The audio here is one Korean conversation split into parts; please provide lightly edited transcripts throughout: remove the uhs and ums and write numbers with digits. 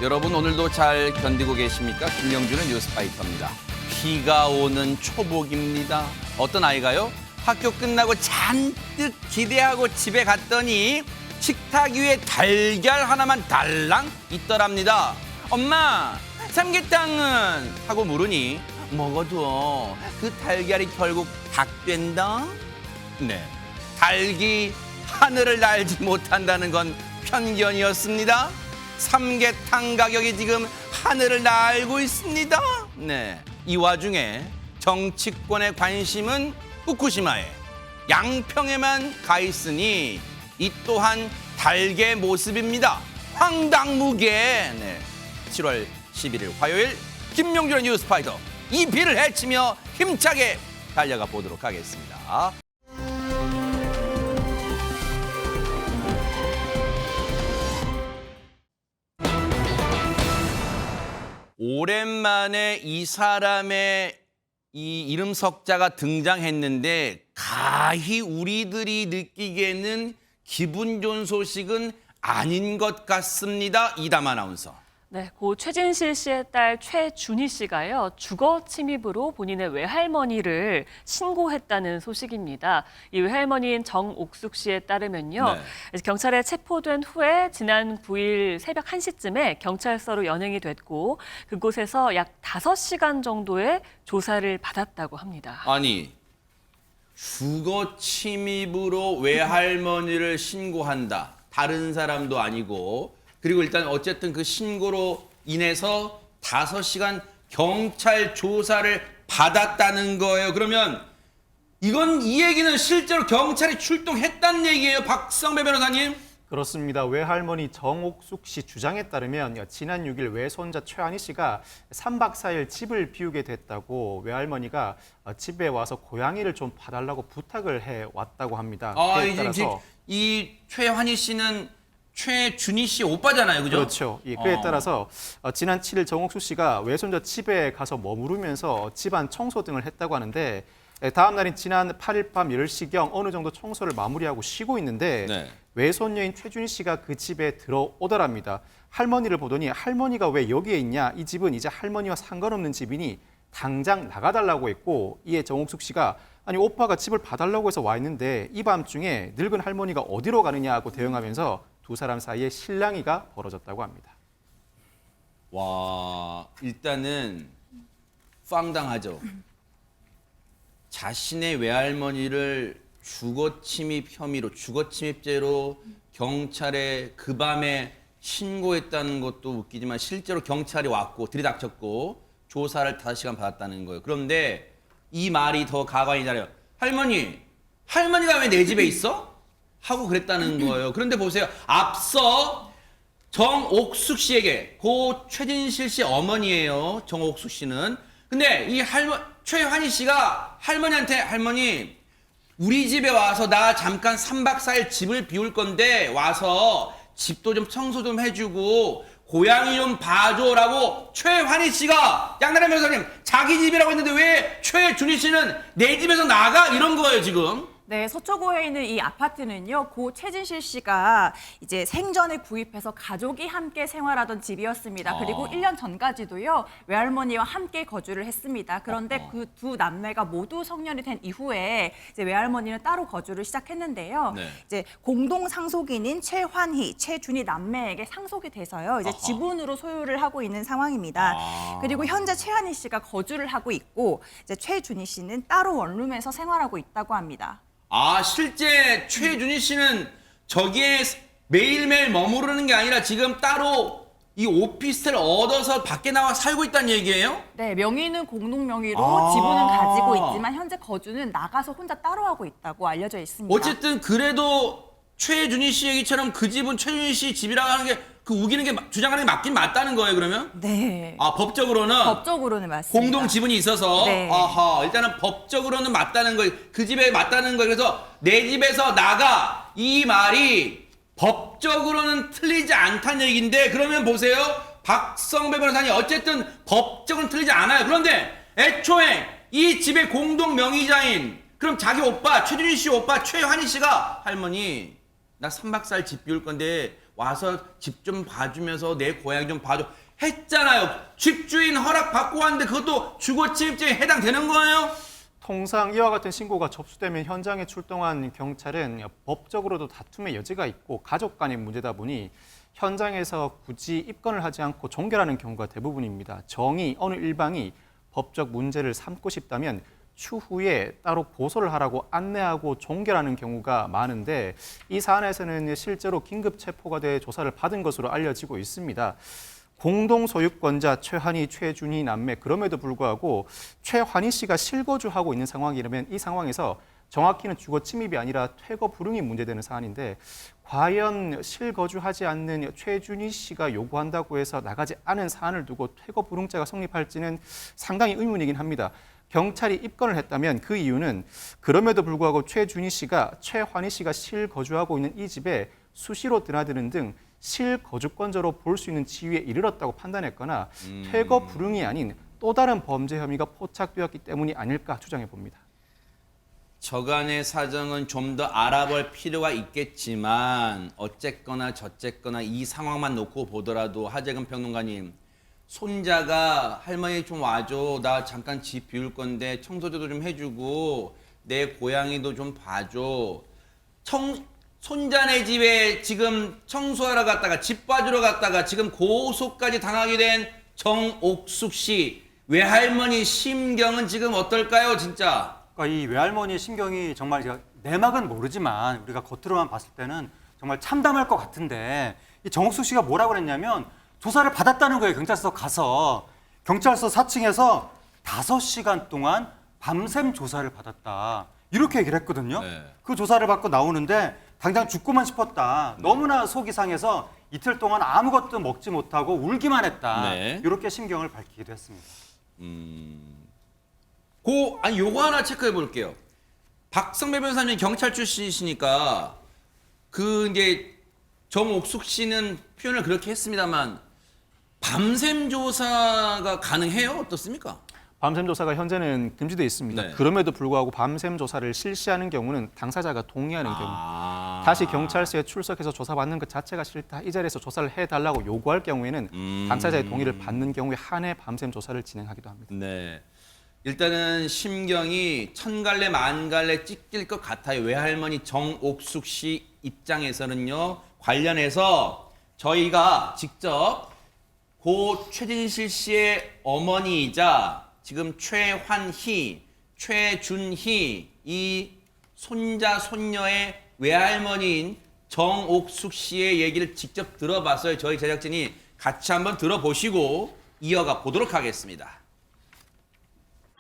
여러분 오늘도 잘 견디고 계십니까? 김영준의 뉴스파이터입니다. 비가 오는 초복입니다. 어떤 아이가요? 학교 끝나고 잔뜩 기대하고 집에 갔더니 식탁 위에 달걀 하나만 달랑 있더랍니다. 엄마, 삼계탕은? 하고 물으니 먹어도 그 달걀이 결국 닭 된다? 네, 닭이 하늘을 날지 못한다는 건 편견이었습니다. 삼계탕 가격이 지금 하늘을 날고 있습니다. 네, 이 와중에 정치권의 관심은 후쿠시마에, 양평에만 가 있으니 이 또한 닭의 모습입니다. 황당무계. 네, 7월 11일 화요일 김명준의 뉴스파이터, 이 비를 헤치며 힘차게 달려가 보도록 하겠습니다. 오랜만에 이 사람의 이 이름 석자가 등장했는데 가히 우리들이 느끼기에는 기분 좋은 소식은 아닌 것 같습니다. 이담 아나운서. 네, 고 최진실 씨의 딸 최준희 씨가요, 주거 침입으로 본인의 외할머니를 신고했다는 소식입니다. 이 외할머니인 정옥숙 씨에 따르면요, 경찰에 체포된 후에 지난 9일 새벽 1시쯤에 경찰서로 연행이 됐고 그곳에서 약 5시간 정도의 조사를 받았다고 합니다. 아니, 주거 침입으로 외할머니를 신고한다. 다른 사람도 아니고. 그리고 일단 어쨌든 그 신고로 인해서 5시간 경찰 조사를 받았다는 거예요. 그러면 이건 이 얘기는 실제로 경찰이 출동했다는 얘기예요, 박성배 변호사님? 그렇습니다. 외할머니 정옥숙 씨 주장에 따르면 지난 6일 외손자 최한희 씨가 3박 4일 집을 비우게 됐다고 외할머니가 집에 와서 고양이를 좀 봐달라고 부탁을 해왔다고 합니다. 이 최한희 씨는 최준희 씨 오빠잖아요, 그죠? 그렇죠. 예, 그에 따라서 지난 7일 정옥숙 씨가 외손자 집에 가서 머무르면서 집안 청소 등을 했다고 하는데, 다음 날인 지난 8일 밤 10시경 어느 정도 청소를 마무리하고 쉬고 있는데 외손녀인 최준희 씨가 그 집에 들어오더랍니다. 할머니를 보더니 할머니가 왜 여기에 있냐? 이 집은 이제 할머니와 상관없는 집이니 당장 나가달라고 했고, 이에 정옥숙 씨가 아니 오빠가 집을 봐달라고 해서 와 있는데 이 밤중에 늙은 할머니가 어디로 가느냐 하고 대응하면서 두 사람 사이에 실랑이가 벌어졌다고 합니다. 와, 일단은 황당하죠. 자신의 외할머니를 주거침입 혐의로, 주거침입죄로 경찰에 그 밤에 신고했다는 것도 웃기지만 실제로 경찰이 왔고 들이닥쳤고 조사를 5시간 받았다는 거예요. 그런데 이 말이 더 가관이잖아요. 할머니가 왜 내 집에 있어? 하고 그랬다는 거예요. 그런데 보세요. 앞서 정옥숙 씨에게, 고 최진실 씨 어머니예요, 정옥숙 씨는. 근데 이 최환희 씨가 할머니한테, 할머니 우리 집에 와서 나 잠깐 3박 4일 집을 비울 건데 와서 집도 좀 청소 좀 해주고 고양이 좀 봐줘라고 최환희 씨가, 양나라 변호사님, 자기 집이라고 했는데 왜 최준희 씨는 내 집에서 나가? 이런 거예요, 지금. 네, 서초구에 있는 이 아파트는요, 고 최진실 씨가 이제 생전에 구입해서 가족이 함께 생활하던 집이었습니다. 그리고 1년 전까지도요, 외할머니와 함께 거주를 했습니다. 그런데 그 두 남매가 모두 성년이 된 이후에 이제 외할머니는 따로 거주를 시작했는데요. 이제 공동 상속인인 최환희, 최준희 남매에게 상속이 돼서요, 이제 지분으로 소유를 하고 있는 상황입니다. 그리고 현재 최환희 씨가 거주를 하고 있고, 이제 최준희 씨는 따로 원룸에서 생활하고 있다고 합니다. 아, 실제 최준희 씨는 저기에 매일매일 머무르는 게 아니라 지금 따로 이 오피스텔을 얻어서 밖에 나와 살고 있다는 얘기예요? 네, 명의는 공동 명의로 지분은 가지고 있지만 현재 거주는 나가서 혼자 따로 하고 있다고 알려져 있습니다. 어쨌든 그래도 최준희 씨 얘기처럼 그 집은 최준희 씨 집이라고 하는 게, 그 우기는 게, 주장하는 게 맞긴 맞다는 거예요, 그러면? 네. 아, 법적으로는? 법적으로는 맞습니다. 공동 지분이 있어서? 네. 아하, 일단은 법적으로는 맞다는 거예요. 그 집에 맞다는 거예요. 그래서 내 집에서 나가, 이 말이 법적으로는 틀리지 않다는 얘기인데, 그러면 보세요. 박성배 변호사님, 어쨌든 법적으로는 틀리지 않아요. 그런데 애초에 이 집의 공동 명의자인, 그럼 자기 오빠, 최준희 씨 오빠 최환희 씨가 할머니 나 3박 4일 집 비울 건데 와서 집 좀 봐주면서 내 고향 좀 봐줘 했잖아요. 집주인 허락 받고 왔는데 그것도 주거침입죄에 해당되는 거예요? 통상 이와 같은 신고가 접수되면 현장에 출동한 경찰은 법적으로도 다툼의 여지가 있고 가족 간의 문제다 보니 현장에서 굳이 입건을 하지 않고 종결하는 경우가 대부분입니다. 정의 어느 일방이 법적 문제를 삼고 싶다면 추후에 따로 보소를 하라고 안내하고 종결하는 경우가 많은데 이 사안에서는 실제로 긴급 체포가 돼 조사를 받은 것으로 알려지고 있습니다. 공동소유권자 최한희, 최준희 남매 그럼에도 불구하고 최환희 씨가 실거주하고 있는 상황이라면 이 상황에서 정확히는 주거 침입이 아니라 퇴거 불응이 문제되는 사안인데 과연 실거주하지 않는 최준희 씨가 요구한다고 해서 나가지 않은 사안을 두고 퇴거 불응죄가 성립할지는 상당히 의문이긴 합니다. 경찰이 입건을 했다면 그 이유는 그럼에도 불구하고 최준희 씨가 최환희 씨가 실거주하고 있는 이 집에 수시로 드나드는 등 실거주권자로 볼 수 있는 지위에 이르렀다고 판단했거나 퇴거 불응이 아닌 또 다른 범죄 혐의가 포착되었기 때문이 아닐까 추정해 봅니다. 저간의 사정은 좀 더 알아볼 필요가 있겠지만 어쨌거나 저쨌거나 이 상황만 놓고 보더라도 하재근 평론가님, 손자가 할머니 좀 와줘, 나 잠깐 집 비울 건데 청소도 좀 해주고 내 고양이도 좀 봐줘. 손자네 집에 지금 청소하러 갔다가 집 봐주러 갔다가 지금 고소까지 당하게 된 정옥숙 씨 외할머니 심경은 지금 어떨까요, 진짜? 그러니까 이 외할머니의 심경이 정말 제가 내막은 모르지만 우리가 겉으로만 봤을 때는 정말 참담할 것 같은데 이 정옥숙 씨가 뭐라고 그랬냐면 조사를 받았다는 거예요. 경찰서 가서 경찰서 4층에서 5시간 동안 밤샘 조사를 받았다. 이렇게 얘기를 했거든요. 네. 그 조사를 받고 나오는데 당장 죽고만 싶었다. 너무나 속이 상해서 이틀 동안 아무것도 먹지 못하고 울기만 했다. 네. 이렇게 심경을 밝히기도 했습니다. 아니 요거 하나 체크해 볼게요. 박성배 변호사님 경찰 출신이시니까 그 이제 정옥숙 씨는 표현을 그렇게 했습니다만 밤샘 조사가 가능해요? 어떻습니까? 밤샘 조사가 현재는 금지되어 있습니다. 네. 그럼에도 불구하고 밤샘 조사를 실시하는 경우는 당사자가 동의하는 경우 다시 경찰서에 출석해서 조사받는 것 자체가 싫다. 이 자리에서 조사를 해달라고 요구할 경우에는 당사자의 동의를 받는 경우에 한해 밤샘 조사를 진행하기도 합니다. 네. 일단은 심경이 천갈래 만갈래 찢길 것 같아요. 외할머니 정옥숙 씨 입장에서는요. 관련해서 저희가 직접 고 최진실 씨의 어머니이자 지금 최환희, 최준희 이 손자 손녀의 외할머니인 정옥숙 씨의 얘기를 직접 들어봤어요. 저희 제작진이 같이 한번 들어보시고 이어가 보도록 하겠습니다.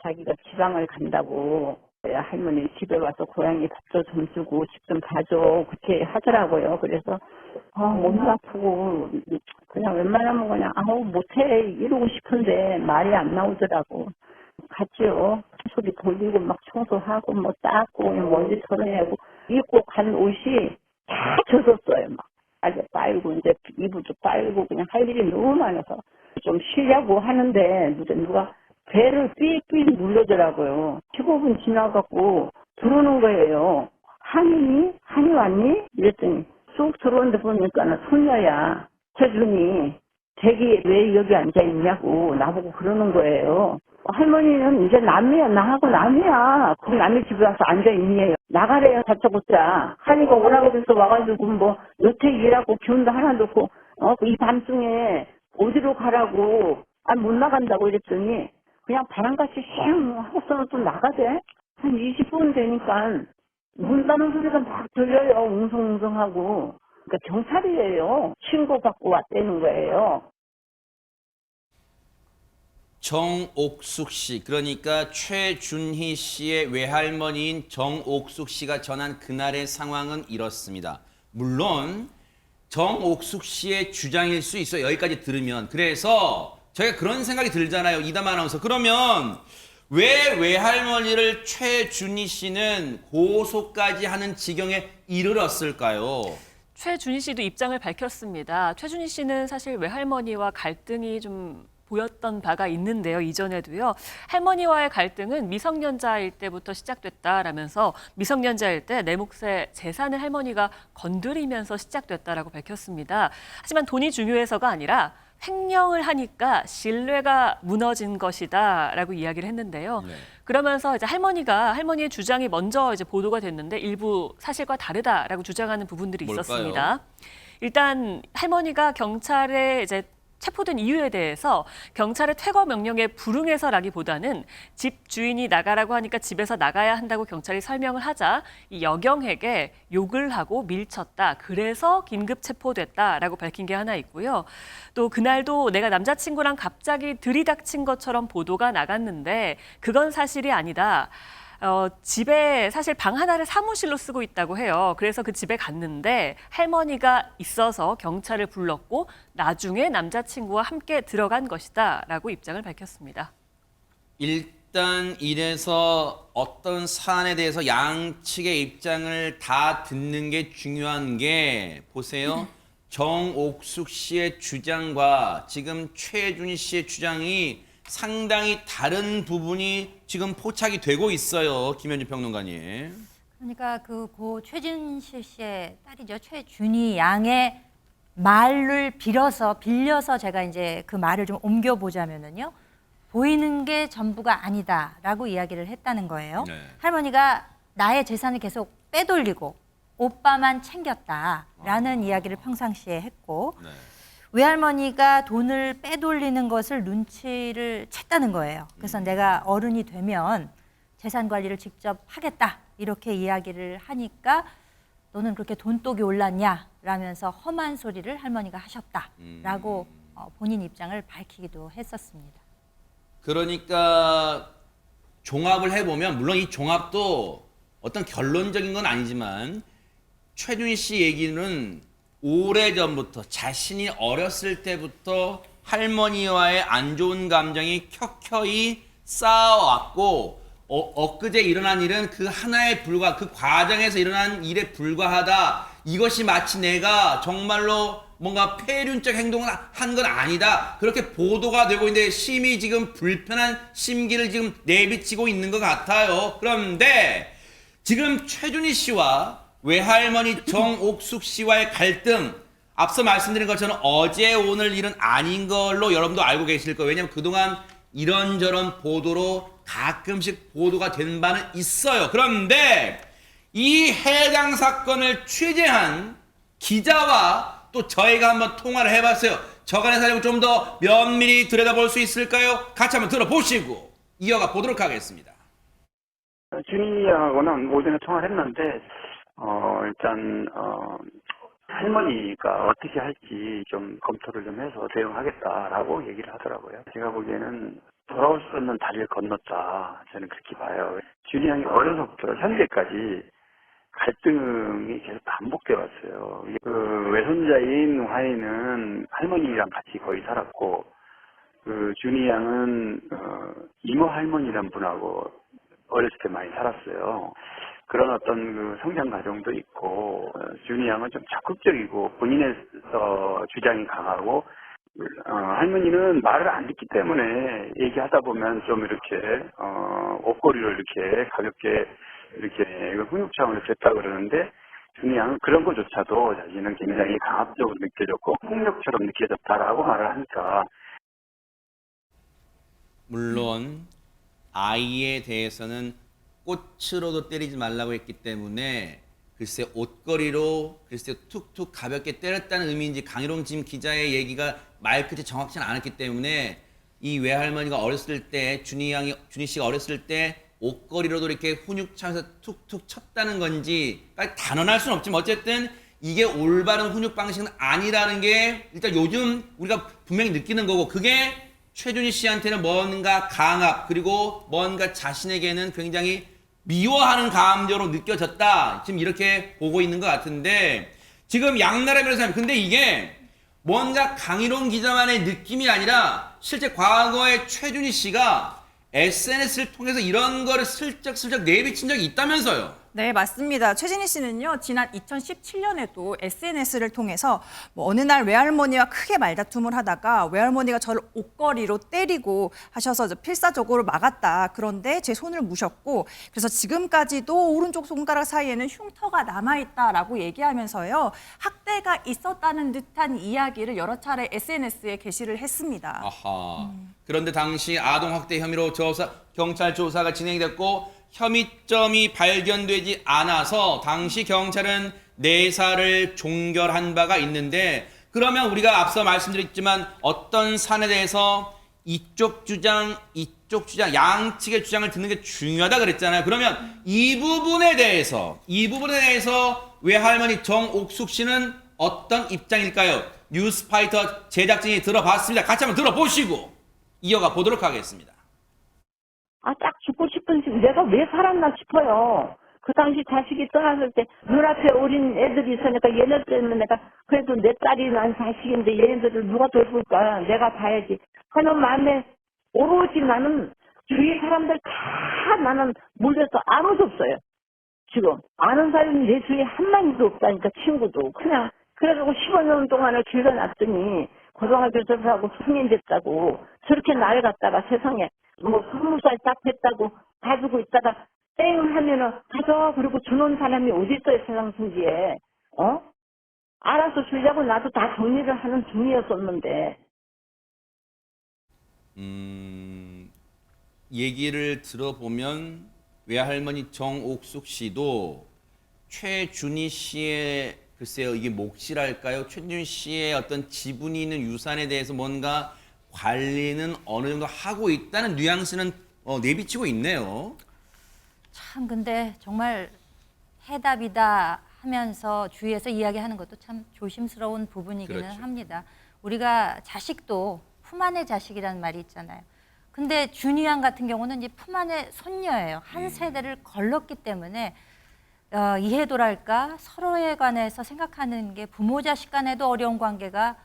자기가 지방을 간다고 할머니 집에 와서 고양이 밥도 좀 주고 집 좀 봐줘 그렇게 하더라고요. 그래서 몸이 아프고 그냥 웬만하면 그냥 못해 이러고 싶은데 말이 안 나오더라고. 갔지요. 소리 돌리고 막 청소하고 뭐 닦고 먼지 털어내고 입고 간 옷이 다 젖었어요. 막 아주 빨고 이제 이불도 빨고 그냥 할 일이 너무 많아서 좀 쉬려고 하는데 누가 배를 삐삐 눌러더라고요. 15분 지나갖고 들어오는 거예요. 한이 왔니? 이랬더니 쑥 들어오는데 보니까 손녀야. 최준이 댁이 왜 여기 앉아있냐고 나보고 그러는 거예요. 할머니는 이제 남이야. 나하고 남이야. 그 남의 집에 와서 앉아있니? 나가래요. 다짜고짜. 한이가 오라고 해서 와가지고 뭐 여태 일하고 기운도 하나도 없고 이 밤중에 어디로 가라고 못 나간다고 이랬더니 그냥 바람같이 슝 하고서는 또 나가대. 한 20분 되니까 문다는 소리가 막 들려요. 웅성웅성하고. 그러니까 경찰이에요. 신고받고 왔다는 거예요. 정옥숙 씨, 그러니까 최준희 씨의 외할머니인 정옥숙 씨가 전한 그날의 상황은 이렇습니다. 물론 정옥숙 씨의 주장일 수 있어요. 여기까지 들으면. 그래서 저희가 그런 생각이 들잖아요. 이담 아나운서. 그러면 왜 외할머니를 최준희 씨는 고소까지 하는 지경에 이르렀을까요? 최준희 씨도 입장을 밝혔습니다. 최준희 씨는 사실 외할머니와 갈등이 좀 보였던 바가 있는데요. 이전에도요. 할머니와의 갈등은 미성년자일 때부터 시작됐다라면서 미성년자일 때 내 몫의 재산을 할머니가 건드리면서 시작됐다라고 밝혔습니다. 하지만 돈이 중요해서가 아니라 횡령을 하니까 신뢰가 무너진 것이다라고 이야기를 했는데요. 네. 그러면서 이제 할머니의 주장이 먼저 이제 보도가 됐는데 일부 사실과 다르다라고 주장하는 부분들이 뭘까요? 있었습니다. 일단 할머니가 경찰에 이제 체포된 이유에 대해서 경찰의 퇴거 명령에 불응해서라기보다는 집 주인이 나가라고 하니까 집에서 나가야 한다고 경찰이 설명을 하자 이 여경에게 욕을 하고 밀쳤다. 그래서 긴급 체포됐다라고 밝힌 게 하나 있고요. 또 그날도 내가 남자친구랑 갑자기 들이닥친 것처럼 보도가 나갔는데 그건 사실이 아니다. 집에 사실 방 하나를 사무실로 쓰고 있다고 해요. 그래서 그 집에 갔는데 할머니가 있어서 경찰을 불렀고 나중에 남자친구와 함께 들어간 것이다 라고 입장을 밝혔습니다. 일단 이래서 어떤 사안에 대해서 양측의 입장을 다 듣는 게 중요한 게 보세요. 정옥숙 씨의 주장과 지금 최준희 씨의 주장이 상당히 다른 부분이 지금 포착이 되고 있어요. 김현주 평론가님. 그러니까 그 고 최진실 씨의 딸이죠. 최준희 양의 말을 빌려서 제가 이제 그 말을 좀 옮겨보자면은요. 보이는 게 전부가 아니다라고 이야기를 했다는 거예요. 네. 할머니가 나의 재산을 계속 빼돌리고 오빠만 챙겼다라는 이야기를 평상시에 했고 네. 외할머니가 돈을 빼돌리는 것을 눈치를 챘다는 거예요. 그래서 내가 어른이 되면 재산 관리를 직접 하겠다 이렇게 이야기를 하니까 너는 그렇게 돈독이 올랐냐 라면서 험한 소리를 할머니가 하셨다라고 본인 입장을 밝히기도 했었습니다. 그러니까 종합을 해보면 물론 이 종합도 어떤 결론적인 건 아니지만 최준희 씨 얘기는 오래전부터 자신이 어렸을 때부터 할머니와의 안 좋은 감정이 켜켜이 쌓아왔고 엊그제 일어난 일은 그 하나에 불과 그 과정에서 일어난 일에 불과하다. 이것이 마치 내가 정말로 뭔가 폐륜적 행동을 한 건 아니다. 그렇게 보도가 되고 있는데 심히 지금 불편한 심기를 지금 내비치고 있는 것 같아요. 그런데 지금 최준희 씨와 외할머니 정옥숙 씨와의 갈등 앞서 말씀드린 것처럼 어제 오늘 일은 아닌 걸로 여러분도 알고 계실 거예요. 왜냐하면 그동안 이런저런 보도로 가끔씩 보도가 된 바는 있어요. 그런데 이 해당 사건을 취재한 기자와 또 저희가 한번 통화를 해봤어요. 저간의 사정을 좀 더 면밀히 들여다볼 수 있을까요? 같이 한번 들어보시고 이어가 보도록 하겠습니다. 준이하고는 오전에 통화를 했는데 일단 할머니가 어떻게 할지 좀 검토를 좀 해서 대응하겠다라고 얘기를 하더라고요. 제가 보기에는 돌아올 수 없는 다리를 건넜다. 저는 그렇게 봐요. 준이 형이 어려서부터 현재까지 갈등이 계속 반복돼 왔어요. 그 외손자인 화이는 할머니랑 같이 거의 살았고, 그 준이 양은 이모 할머니란 분하고 어렸을 때 많이 살았어요. 그런 어떤 그 성장 과정도 있고, 준이 양은 좀 적극적이고 본인의 주장이 강하고, 할머니는 말을 안 듣기 때문에 얘기하다 보면 좀 이렇게 옷걸이를 이렇게 가볍게 이렇게 훈육 차원에서 됐다 그러는데, 준이 양은 그런 것조차도 자신은 굉장히 강압적으로 느껴졌고 폭력처럼 느껴졌다라고 말을 하니까. 물론 아이에 대해서는 꽃으로도 때리지 말라고 했기 때문에 글쎄 옷걸이로 글쎄 툭툭 가볍게 때렸다는 의미인지 강희롱 지금 기자의 얘기가 말끝이 정확치는 않았기 때문에 이 외할머니가 어렸을 때 준희 씨가 어렸을 때 옷걸이로도 이렇게 훈육차에서 툭툭 쳤다는 건지 단언할 수는 없지만 어쨌든 이게 올바른 훈육 방식은 아니라는 게 일단 요즘 우리가 분명히 느끼는 거고, 그게 최준희 씨한테는 뭔가 강압 그리고 뭔가 자신에게는 굉장히 미워하는 감정으로 느껴졌다. 지금 이렇게 보고 있는 것 같은데, 지금 양나라 변호사님, 근데 이게 뭔가 강희롱 기자만의 느낌이 아니라 실제 과거에 최준희 씨가 SNS를 통해서 이런 거를 슬쩍슬쩍 내비친 적이 있다면서요. 네, 맞습니다. 최진희 씨는요, 지난 2017년에도 SNS를 통해서 어느 날 외할머니와 크게 말다툼을 하다가 외할머니가 저를 옷걸이로 때리고 하셔서 필사적으로 막았다. 그런데 제 손을 무셨고, 그래서 지금까지도 오른쪽 손가락 사이에는 흉터가 남아있다라고 얘기하면서요, 학대가 있었다는 듯한 이야기를 여러 차례 SNS에 게시를 했습니다. 아하. 그런데 당시 아동학대 혐의로 경찰 조사가 진행됐고 혐의점이 발견되지 않아서 당시 경찰은 내사를 종결한 바가 있는데, 그러면 우리가 앞서 말씀드렸지만 어떤 사안에 대해서 이쪽 주장 양측의 주장을 듣는 게 중요하다 그랬잖아요. 그러면 이 부분에 대해서 외할머니 정옥숙 씨는 어떤 입장일까요? 뉴스파이터 제작진이 들어봤습니다. 같이 한번 들어보시고 이어가 보도록 하겠습니다. 딱 죽고 싶은 내가 왜 살았나 싶어요. 그 당시 자식이 떠났을 때 눈앞에 어린 애들이 있으니까 얘네 때문에 내가 그래도 내 딸이 난 자식인데 얘네들을 누가 돌볼까? 내가 봐야지 하는 마음에 오로지 나는 주위 사람들 다 나는 몰려서 아무도 없어요. 지금 아는 사람이 내 주위에 한마디도 없다니까. 친구도 그냥 그래가지고 15년 동안을 길러놨더니 고등학교 졸업하고 성인 됐다고 저렇게 나를 갖다가 세상에 20살 딱 됐다고 가지고 있다가 땡 하면은 가져 그리고 주는 사람이 어디 있어요 세상 순지에. 알아서 주려고 나도 다 정리를 하는 중이었었는데. 얘기를 들어보면 외할머니 정옥숙 씨도 최준희 씨의 글쎄요 이게 몫이랄까요? 최준희 씨의 어떤 지분이 있는 유산에 대해서 뭔가 관리는 어느 정도 하고 있다는 뉘앙스는 내비치고 있네요. 참 근데 정말 해답이다 하면서 주위에서 이야기하는 것도 참 조심스러운 부분이기는 그렇죠. 합니다. 우리가 자식도 품 안의 자식이라는 말이 있잖아요. 근데 준희 양 같은 경우는 이제 품 안의 손녀예요. 한 세대를 걸렀기 때문에 이해도랄까 서로에 관해서 생각하는 게 부모 자식 간에도 어려운 관계가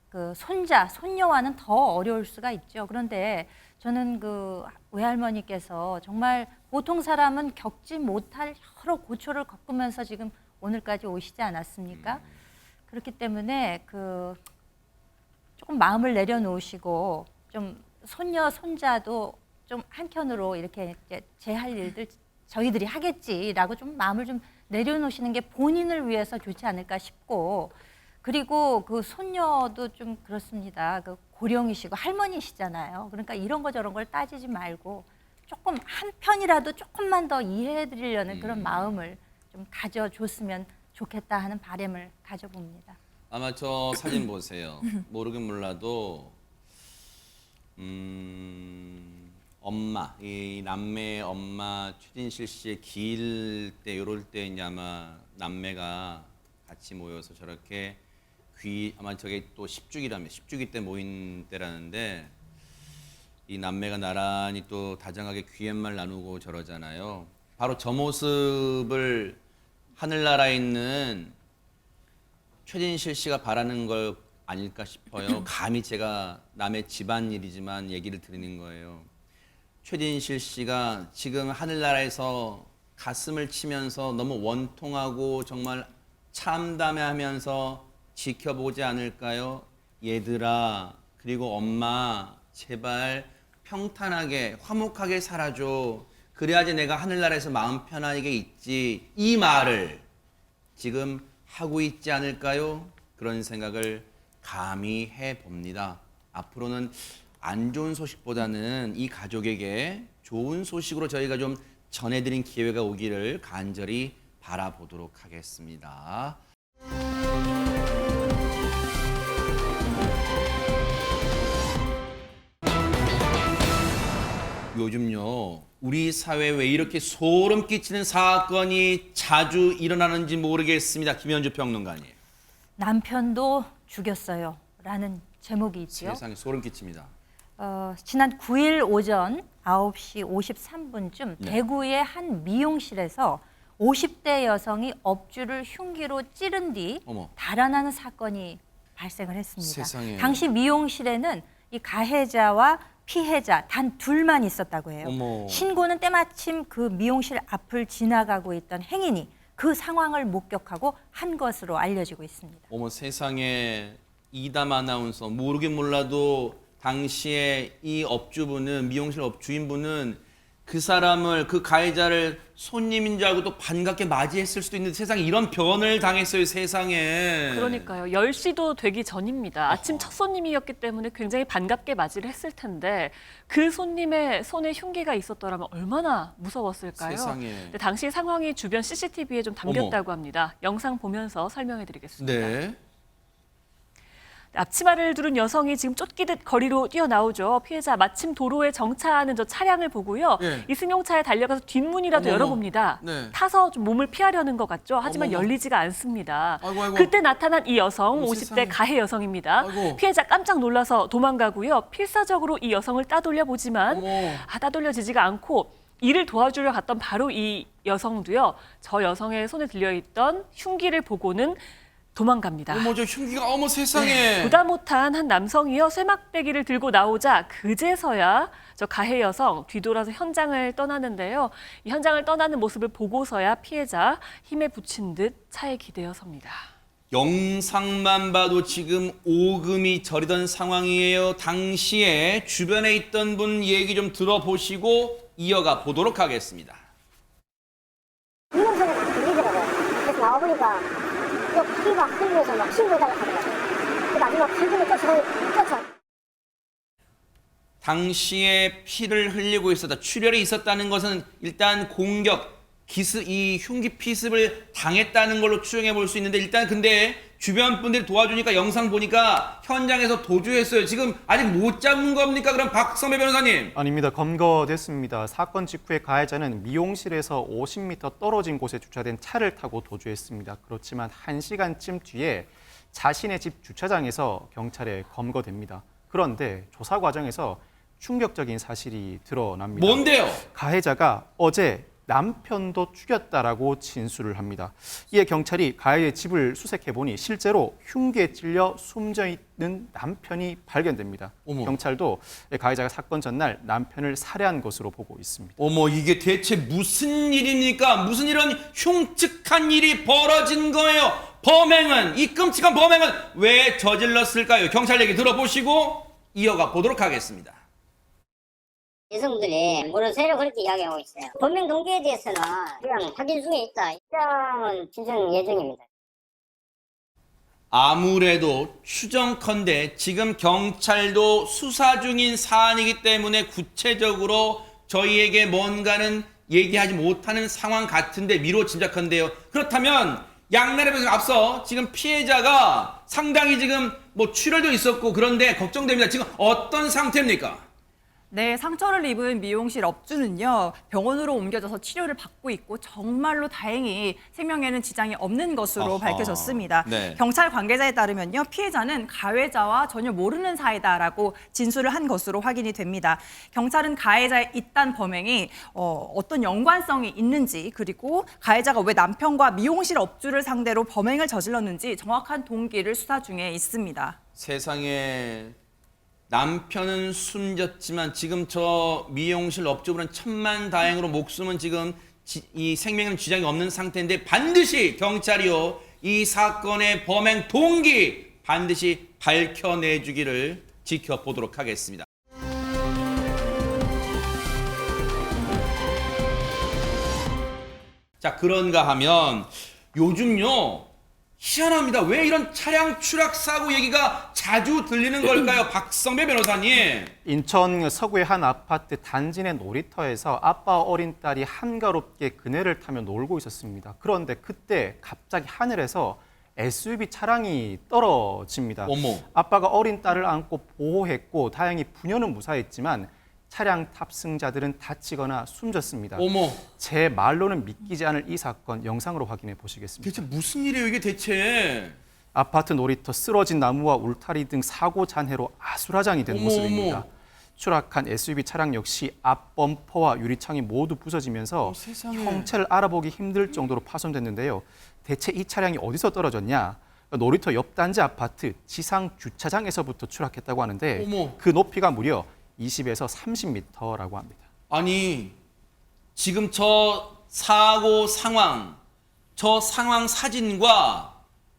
그 손자, 손녀와는 더 어려울 수가 있죠. 그런데 저는 그 외할머니께서 정말 보통 사람은 겪지 못할 여러 고초를 겪으면서 지금 오늘까지 오시지 않았습니까? 그렇기 때문에 그 조금 마음을 내려놓으시고 좀 손녀, 손자도 좀 한켠으로 이렇게 제 할 일들 저희들이 하겠지라고 좀 마음을 좀 내려놓으시는 게 본인을 위해서 좋지 않을까 싶고, 그리고 그 손녀도 좀 그렇습니다. 그 고령이시고 할머니시잖아요. 그러니까 이런 거 저런 걸 따지지 말고 조금 한편이라도 조금만 더 이해해 드리려는 그런 마음을 좀 가져줬으면 좋겠다 하는 바람을 가져봅니다. 아마 저 사진 보세요. 모르긴 몰라도 엄마, 이 남매의 엄마 최진실 씨의 길 때 이럴 때 이제 아마 남매가 같이 모여서 저렇게 아마 저게 또 10주기 때 모인 때라는데 이 남매가 나란히 또 다정하게 귀옛말 나누고 저러잖아요. 바로 저 모습을 하늘나라에 있는 최진실 씨가 바라는 걸 아닐까 싶어요. 감히 제가 남의 집안일이지만 얘기를 드리는 거예요. 최진실 씨가 지금 하늘나라에서 가슴을 치면서 너무 원통하고 정말 참담해하면서 지켜보지 않을까요? 얘들아, 그리고 엄마, 제발 평탄하게 화목하게 살아줘. 그래야지 내가 하늘나라에서 마음 편하게 있지. 이 말을 지금 하고 있지 않을까요? 그런 생각을 감히 해봅니다. 앞으로는 안 좋은 소식보다는 이 가족에게 좋은 소식으로 저희가 좀 전해드린 기회가 오기를 간절히 바라보도록 하겠습니다. 요즘요, 우리 사회에 왜 이렇게 소름 끼치는 사건이 자주 일어나는지 모르겠습니다. 김현주 평론가님. 남편도 죽였어요 라는 제목이 있죠. 세상에 소름 끼칩니다. 지난 9일 오전 9시 53분쯤 네. 대구의 한 미용실에서 50대 여성이 업주를 흉기로 찌른 뒤 어머. 달아나는 사건이 발생을 했습니다. 세상에. 당시 미용실에는 이 가해자와 피해자 단 둘만 있었다고 해요. 어머. 신고는 때마침 그 미용실 앞을 지나가고 있던 행인이 그 상황을 목격하고 한 것으로 알려지고 있습니다. 어머 세상에 이담 아나운서 모르긴 몰라도 당시에 이 업주분은 미용실 주인분은 그 사람을 그 가해자를 손님인 줄 알고 또 반갑게 맞이했을 수도 있는데 세상에 이런 변을 당했어요 세상에. 그러니까요. 10시도 되기 전입니다. 아침 첫 손님이었기 때문에 굉장히 반갑게 맞이를 했을 텐데 그 손님의 손에 흉기가 있었더라면 얼마나 무서웠을까요? 세상에. 근데 당시 상황이 주변 CCTV에 좀 담겼다고 합니다. 영상 보면서 설명해 드리겠습니다. 네. 앞치마를 두른 여성이 지금 쫓기듯 거리로 뛰어나오죠. 피해자 마침 도로에 정차하는 저 차량을 보고요. 네. 이 승용차에 달려가서 뒷문이라도 어머머. 열어봅니다. 네. 타서 좀 몸을 피하려는 것 같죠. 하지만 어머머. 열리지가 않습니다. 아이고, 아이고. 그때 나타난 이 여성, 어머, 50대 세상에. 가해 여성입니다. 아이고. 피해자 깜짝 놀라서 도망가고요. 필사적으로 이 여성을 따돌려 보지만 어머. 따돌려지지가 않고 이를 도와주려 갔던 바로 이 여성도요. 저 여성의 손에 들려있던 흉기를 보고는 도망갑니다. 어머 저 흉기가 어머 세상에. 보다 못한 한 남성이요 쇠막대기를 들고 나오자 그제서야 저 가해 여성 뒤돌아서 현장을 떠나는데요. 이 현장을 떠나는 모습을 보고서야 피해자 힘에 부친 듯 차에 기대어 섭니다. 영상만 봐도 지금 오금이 저리던 상황이에요. 당시에 주변에 있던 분 얘기 좀 들어보시고 이어가 보도록 하겠습니다. 이놈 소리가 막 들리더라고요. 그래서 나와보니까 또 피가 흘리면서 막 신고해달라고 하더라고요. 그 마지막 한숨을 쫓아. 당시에 피를 흘리고 있었다. 출혈이 있었다는 것은 일단 공격, 이 흉기 피습을 당했다는 걸로 추정해 볼 수 있는데 일단 근데 주변 분들이 도와주니까 영상 보니까 현장에서 도주했어요. 지금 아직 못 잡은 겁니까? 그럼 박성배 변호사님. 아닙니다. 검거됐습니다. 사건 직후에 가해자는 미용실에서 50m 떨어진 곳에 주차된 차를 타고 도주했습니다. 그렇지만 1시간쯤 뒤에 자신의 집 주차장에서 경찰에 검거됩니다. 그런데 조사 과정에서 충격적인 사실이 드러납니다. 뭔데요? 가해자가 어제 남편도 죽였다라고 진술을 합니다. 이에 경찰이 가해의 집을 수색해보니 실제로 흉기에 찔려 숨져 있는 남편이 발견됩니다. 어머. 경찰도 가해자가 사건 전날 남편을 살해한 것으로 보고 있습니다. 어머 이게 대체 무슨 일입니까? 무슨 이런 흉측한 일이 벌어진 거예요? 이 끔찍한 범행은 왜 저질렀을까요? 경찰 얘기 들어보시고 이어가 보도록 하겠습니다. 여성들이 모르쇠로 그렇게 이야기하고 있어요. 범행 동기에 대해서는 그냥 확인 중에 있다. 입장은 진정 예정입니다. 아무래도 추정컨대 지금 경찰도 수사 중인 사안이기 때문에 구체적으로 저희에게 뭔가는 얘기하지 못하는 상황 같은데 미로 짐작컨대요. 그렇다면 양날의 변호사 앞서 지금 피해자가 상당히 지금 뭐 출혈도 있었고 그런데 걱정됩니다. 지금 어떤 상태입니까? 네, 상처를 입은 미용실 업주는요, 병원으로 옮겨져서 치료를 받고 있고 정말로 다행히 생명에는 지장이 없는 것으로 아하. 밝혀졌습니다. 네. 경찰 관계자에 따르면요, 피해자는 가해자와 전혀 모르는 사이다라고 진술을 한 것으로 확인이 됩니다. 경찰은 가해자의 이딴 범행이 어떤 연관성이 있는지 그리고 가해자가 왜 남편과 미용실 업주를 상대로 범행을 저질렀는지 정확한 동기를 수사 중에 있습니다. 세상에 남편은 숨졌지만 지금 저 미용실 업주분은 천만다행으로 목숨은 지금 이 생명에는 지장이 없는 상태인데 반드시 경찰이요 이 사건의 범행 동기 반드시 밝혀내주기를 지켜보도록 하겠습니다. 자 그런가 하면 요즘요 희한합니다. 왜 이런 차량 추락 사고 얘기가 자주 들리는 걸까요? 박성배 변호사님. 인천 서구의 한 아파트 단지 내 놀이터에서 아빠와 어린 딸이 한가롭게 그네를 타며 놀고 있었습니다. 그런데 그때 갑자기 하늘에서 SUV 차량이 떨어집니다. 어머. 아빠가 어린 딸을 안고 보호했고 다행히 부녀는 무사했지만 차량 탑승자들은 다치거나 숨졌습니다. 어머. 제 말로는 믿기지 않을 이 사건 영상으로 확인해 보시겠습니다. 대체 무슨 일이에요 이게 대체? 아파트 놀이터 쓰러진 나무와 울타리 등 사고 잔해로 아수라장이 된 어머, 모습입니다. 어머. 추락한 SUV 차량 역시 앞 범퍼와 유리창이 모두 부서지면서 세상에. 형체를 알아보기 힘들 정도로 파손됐는데요. 대체 이 차량이 어디서 떨어졌냐? 놀이터 옆 단지 아파트 지상 주차장에서부터 추락했다고 하는데 어머. 그 높이가 무려 20에서 30m라고 합니다. 아니, 지금 저 사고 상황, 저 상황 사진과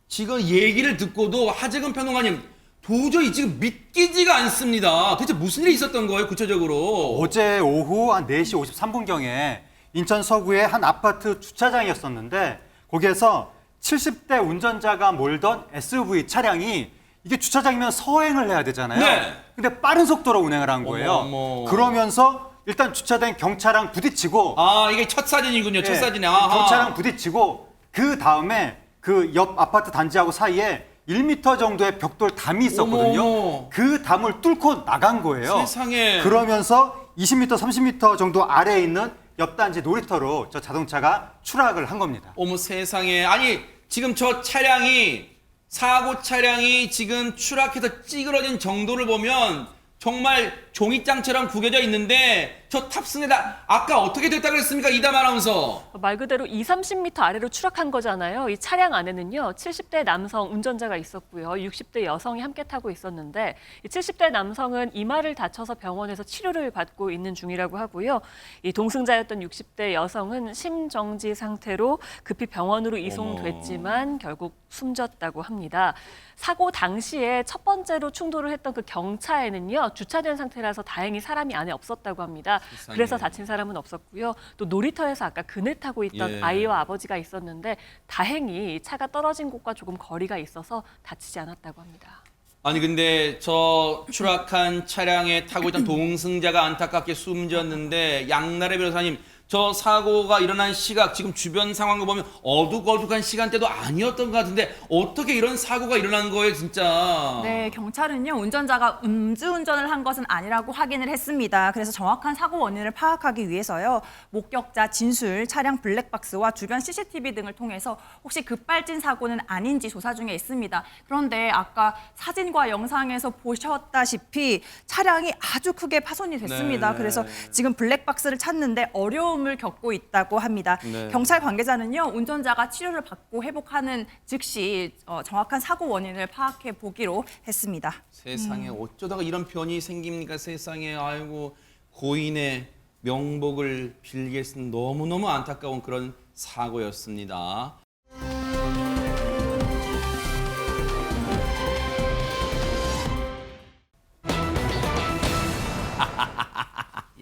지금 얘기를 듣고도 하재근 평론가님 도저히 지금 믿기지가 않습니다. 대체 무슨 일이 있었던 거예요, 구체적으로? 어제 오후 한 4시 53분경에 인천 서구의 한 아파트 주차장이었었는데 거기에서 70대 운전자가 몰던 SUV 차량이 이게 주차장이면 서행을 해야 되잖아요. 네. 근데 빠른 속도로 운행을 한 거예요. 어머. 그러면서 일단 주차된 경차랑 부딪히고 아, 이게 첫 사진이군요. 첫 예, 사진에. 아하. 경차랑 부딪히고 그 다음에 그 옆 아파트 단지하고 사이에 1m 정도의 벽돌 담이 있었거든요. 어머. 그 담을 뚫고 나간 거예요. 세상에. 그러면서 20m, 30m 정도 아래에 있는 옆 단지 놀이터로 저 자동차가 추락을 한 겁니다. 어머 세상에. 아니, 지금 저 차량이 사고 차량이 지금 추락해서 찌그러진 정도를 보면 정말 종이장처럼 구겨져 있는데 저 탑승에다 아까 어떻게 됐다 그랬습니까? 이담 아나운서. 말 그대로 20-30m 아래로 추락한 거잖아요. 이 차량 안에는요, 70대 남성 운전자가 있었고요. 60대 여성이 함께 타고 있었는데 이 70대 남성은 이마를 다쳐서 병원에서 치료를 받고 있는 중이라고 하고요. 이 동승자였던 60대 여성은 심정지 상태로 급히 병원으로 이송됐지만 결국 숨졌다고 합니다. 사고 당시에 첫 번째로 충돌을 했던 그 경차에는요, 주차된 상태라서 다행히 사람이 안에 없었다고 합니다. 세상에. 그래서 다친 사람은 없었고요. 또 놀이터에서 아까 그네 타고 있던 예. 아이와 아버지가 있었는데 다행히 차가 떨어진 곳과 조금 거리가 있어서 다치지 않았다고 합니다. 아니 근데 저 추락한 차량에 타고 있던 동승자가 안타깝게 숨졌는데 양나래 변호사님, 저 사고가 일어난 시각 지금 주변 상황을 보면 어둑어둑한 시간대도 아니었던 것 같은데 어떻게 이런 사고가 일어난 거예요 진짜? 네, 경찰은요, 운전자가 음주운전을 한 것은 아니라고 확인을 했습니다. 그래서 정확한 사고 원인을 파악하기 위해서요, 목격자 진술, 차량 블랙박스와 주변 CCTV 등을 통해서 혹시 급발진 사고는 아닌지 조사 중에 있습니다. 그런데 아까 사진과 영상에서 보셨다시피 차량이 아주 크게 파손이 됐습니다. 네. 그래서 지금 블랙박스를 찾는데 어려움을 겪고 있다고 합니다. 네. 경찰 관계자는요, 운전자가 치료를 받고 회복하는 즉시 정확한 사고 원인을 파악해 보기로 했습니다. 세상에 어쩌다가 이런 변이 생깁니까 세상에. 아이고, 고인의 명복을 빌겠습니다. 너무너무 안타까운 그런 사고였습니다.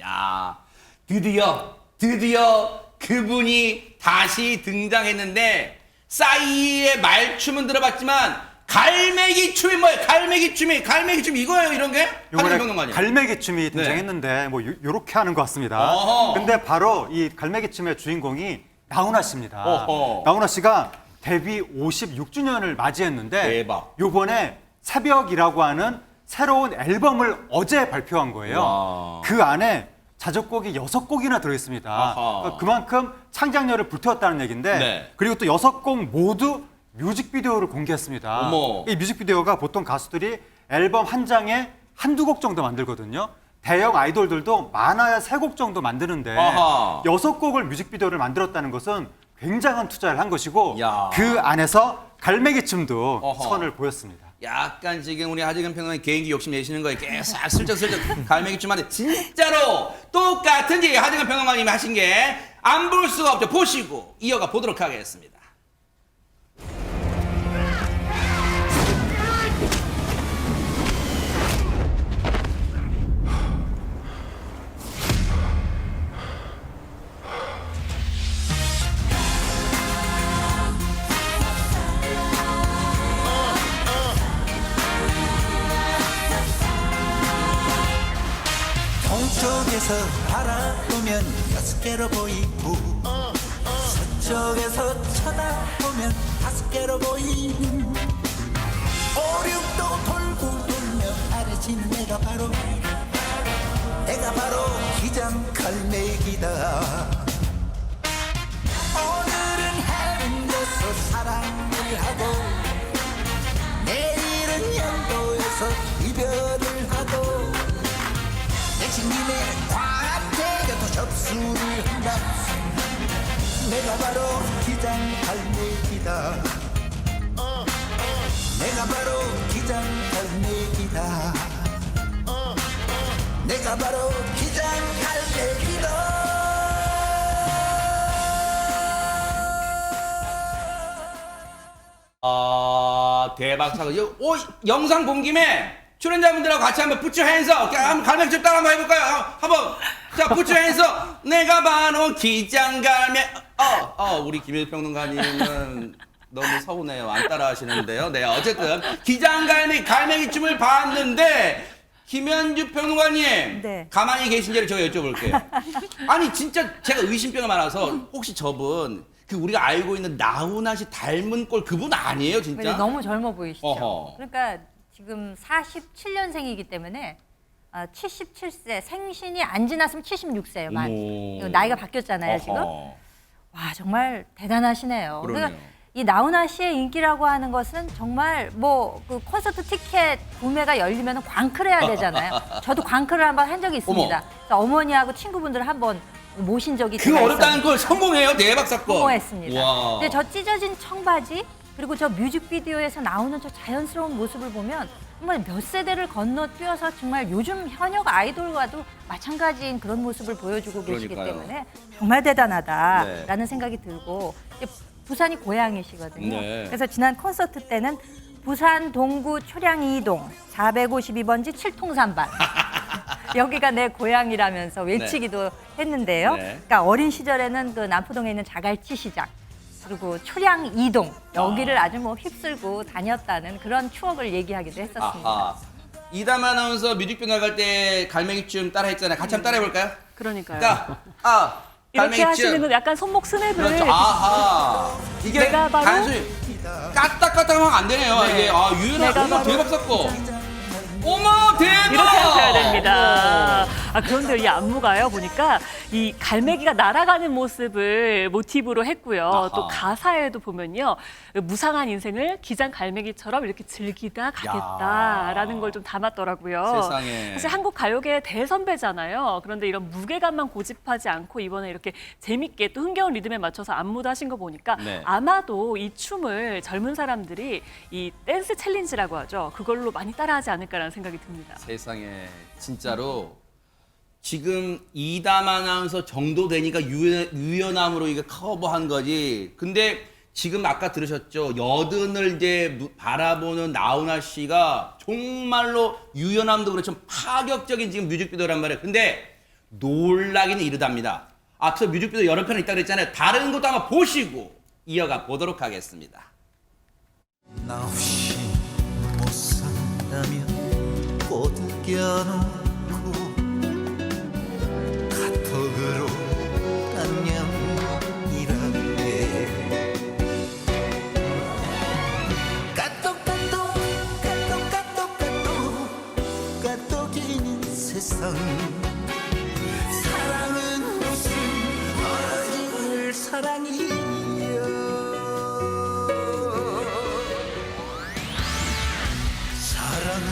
야, 드디어 그분이 다시 등장했는데 싸이의 말춤은 들어봤지만 갈매기 춤이 뭐예요? 갈매기 춤 이거예요, 이런 게? 하재근 평론가님. 갈매기 춤이 등장했는데 뭐 요렇게 하는 것 같습니다. 어허. 근데 바로 이 갈매기 춤의 주인공이 나훈아 씨입니다. 어허. 나훈아 씨가 데뷔 56주년을 맞이했는데 대박. 요번에 새벽이라고 하는 새로운 앨범을 어제 발표한 거예요. 와. 그 안에 자작곡이 6곡이나 들어있습니다. 아하. 그러니까 그만큼 창작력을 불태웠다는 얘기인데 네. 그리고 또 6곡 모두 뮤직비디오를 공개했습니다. 어머. 이 뮤직비디오가 보통 가수들이 앨범 한 장에 한두 곡 정도 만들거든요. 대형 아이돌들도 많아야 3곡 정도 만드는데 아하. 6곡을 뮤직비디오를 만들었다는 것은 굉장한 투자를 한 것이고 야. 그 안에서 갈매기 춤도 어허. 선을 보였습니다. 약간 지금 우리 하재근 평론가님 개인기 욕심 내시는 거예요. 계속 슬쩍슬쩍 갈매기 춤하는데 진짜로 똑같은지 하재근 평론가님이 하신 게 안 볼 수가 없죠. 보시고 이어가 보도록 하겠습니다. 동쪽에서 바라보면 6개로 보이고 서쪽에서 쳐다보면 5개로 보임. 오륙도 돌고 돌며 아래진 내가 바로 기장 갈매기다. 오늘은 해운대에서 사랑을 하고 내일은 영도에서 이별을 하고 내친 김에 과태료도 접수를 한다. 내가 바로 기장 갈매기다. 내가 바로 기장 갈매기다. 내가 내가 바로 기장 갈매기다. 대박 사건. 오, 영상 본 김에 출연자분들하고 같이 한번 put your hands up. 한번 갈매기 좀 따라 한번 해볼까요? 한번. 자, put your hands up. 내가 바로 기장 우리 김일평 평론가님은 너무 서운해요. 안 따라 하시는데요. 네, 어쨌든 기장 갈매기 춤을 봤는데 김현주 평론가님, 네. 가만히 계신지를 제가 여쭤볼게요. 아니 진짜 제가 의심병이 많아서 혹시 저분 그 우리가 알고 있는 나훈아 씨 닮은 꼴 그분 아니에요, 진짜? 근데 너무 젊어 보이시죠? 어허. 그러니까 지금 47년생이기 때문에 77세, 생신이 안 지났으면 76세예요. 어머. 나이가 바뀌었잖아요, 어허. 지금. 와, 정말 대단하시네요. 그러네요. 그러니까 이 나훈아 씨의 인기라고 하는 것은 정말 뭐 그 콘서트 티켓 구매가 열리면 광클해야 되잖아요. 저도 광클을 한번 한 적이 있습니다. 그래서 어머니하고 친구분들을 한번 모신 적이 그 제가 어렵다는 있었는데 걸 성공해요, 대박 사건. 성공했습니다. 와. 근데 저 찢어진 청바지 그리고 저 뮤직비디오에서 나오는 저 자연스러운 모습을 보면 정말 몇 세대를 건너뛰어서 정말 요즘 현역 아이돌과도 마찬가지인 그런 모습을 보여주고 계시기 그러니까요. 때문에 정말 대단하다라는 네. 생각이 들고 이제 부산이 고향이시거든요. 네. 그래서 지난 콘서트 때는 부산 동구 초량 2동 452번지 7통산반 여기가 내 고향이라면서 외치기도 했는데요. 네. 그러니까 어린 시절에는 그 남포동에 있는 자갈치 시장 그리고 초량 2동 여기를 아주 뭐 휩쓸고 다녔다는 그런 추억을 얘기하기도 했었습니다. 아하. 이담 아나운서 뮤직비디오 나갈 때 갈매기 춤 따라 했잖아요. 같이 한번 따라 해볼까요? 그러니까요. 자, 이렇게 갈매기 하시는 춤. 건 약간 손목 스냅을 그렇죠. 아하. 이게 내가 바로 단순히 까딱까딱하면 안 되네요. 네. 이게 유연한 내가 어머 바로 대박 사건. 어머 대박. 이렇게 하셔야 됩니다. 그런데 이 안무가요 보니까 이 갈매기가 날아가는 모습을 모티브로 했고요. 아하. 또 가사에도 보면요 무상한 인생을 기장 갈매기처럼 이렇게 즐기다 가겠다라는 걸 좀 담았더라고요. 세상에. 사실 한국 가요계의 대선배잖아요. 그런데 이런 무게감만 고집하지 않고 이번에 이렇게 재밌게 또 흥겨운 리듬에 맞춰서 안무도 하신 거 보니까 네. 아마도 이 춤을 젊은 사람들이 이 댄스 챌린지라고 하죠. 그걸로 많이 따라하지 않을까라는 생각이 듭니다. 세상에 진짜로 지금 이담 아나운서 정도 되니까 유연함으로 이게 커버한 거지. 근데 지금 아까 들으셨죠? 여든을 이제 바라보는 나훈아 씨가 정말로 유연함도 그렇지만 파격적인 지금 뮤직비디오란 말이에요. 근데 놀라기는 이르답니다. 앞서 뮤직비디오 여러 편 있다고 그랬잖아요. 다른 것도 한번 보시고 이어가 보도록 하겠습니다. 나 없이 못 산다면 꽃 껴놓고 카톡으로 안녕이라네. 까똑인 세상. 사랑은 무슨 어질 사랑이여. 사랑은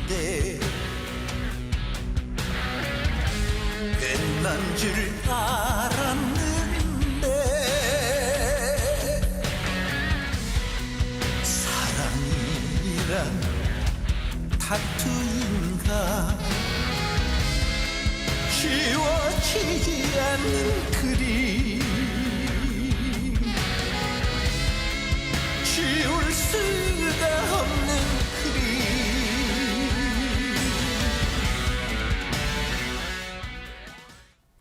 끝나는데 끝난 줄 알았는데 사랑이란 타투인가 지워지지 않는 그림 지울 수가 없는 그림.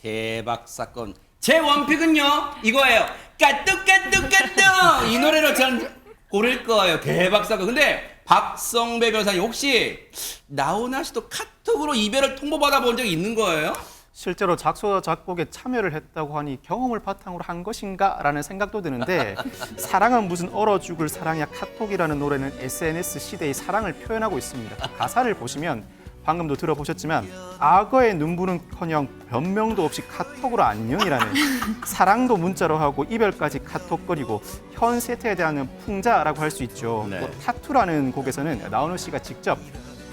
대박 사건. 제 원픽은요 이거예요. 까뚝까뚝까뚝 이 노래로 전 고를 거예요. 대박 사건. 근데 박성배 변호사님 혹시 나훈아 씨도 카톡으로 이별을 통보받아 본 적이 있는 거예요? 실제로 작사 작곡에 참여를 했다고 하니 경험을 바탕으로 한 것인가라는 생각도 드는데 사랑은 무슨 얼어 죽을 사랑이야 카톡이라는 노래는 SNS 시대의 사랑을 표현하고 있습니다. 가사를 보시면 방금도 들어보셨지만 악어의 눈물은커녕 변명도 없이 카톡으로 안녕이라는 사랑도 문자로 하고 이별까지 카톡거리고 현 세태에 대한 풍자라고 할 수 있죠. 네. 또 타투라는 곡에서는 나훈아 씨가 직접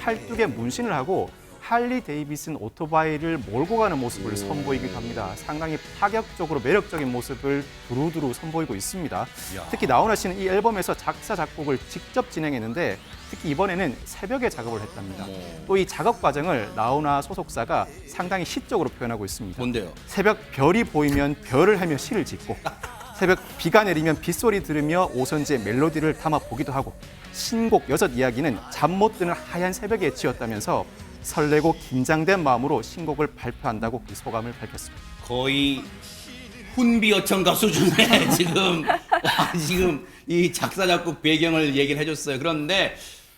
팔뚝에 문신을 하고 할리 데이비슨 오토바이를 몰고 가는 모습을 선보이기도 합니다. 상당히 파격적으로 매력적인 모습을 두루두루 선보이고 있습니다. 특히 나훈아 씨는 이 앨범에서 작사, 작곡을 직접 진행했는데 특히 이번에는 새벽에 작업을 했답니다. 또 이 작업 과정을 나훈아 소속사가 상당히 시적으로 표현하고 있습니다. 뭔데요? 새벽 별이 보이면 별을 하며 시를 짓고 새벽 비가 내리면 빗소리 들으며 오선지의 멜로디를 담아 보기도 하고 신곡 여섯 이야기는 잠 못 드는 하얀 새벽에 지었다면서 설레고 긴장된 마음으로 신곡을 발표한다고 그 소감을 밝혔습니다. 거의 훈비 여청가 수준의 지금 이 작사 작곡 배경을 얘기를 해줬어요. 그런데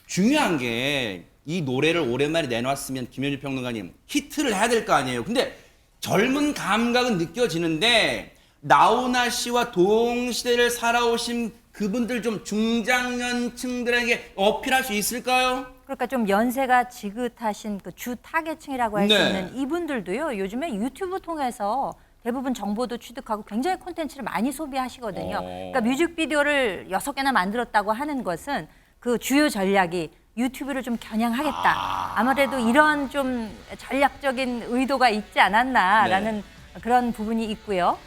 중요한 게 이 노래를 오랜만에 내놨으면 김현주 평론가님 히트를 해야 될 거 아니에요. 근데 젊은 감각은 느껴지는데 나훈아 씨와 동시대를 살아오신 그분들 좀 중장년층들에게 어필할 수 있을까요? 그러니까 좀 연세가 지긋하신 그 주 타겟층이라고 할 수 네. 있는 이분들도요. 요즘에 유튜브 통해서 대부분 정보도 취득하고 굉장히 콘텐츠를 많이 소비하시거든요. 그러니까 뮤직비디오를 6개나 만들었다고 하는 것은 그 주요 전략이 유튜브를 좀 겨냥하겠다. 아무래도 이런 좀 전략적인 의도가 있지 않았나라는 그런 부분이 있고요.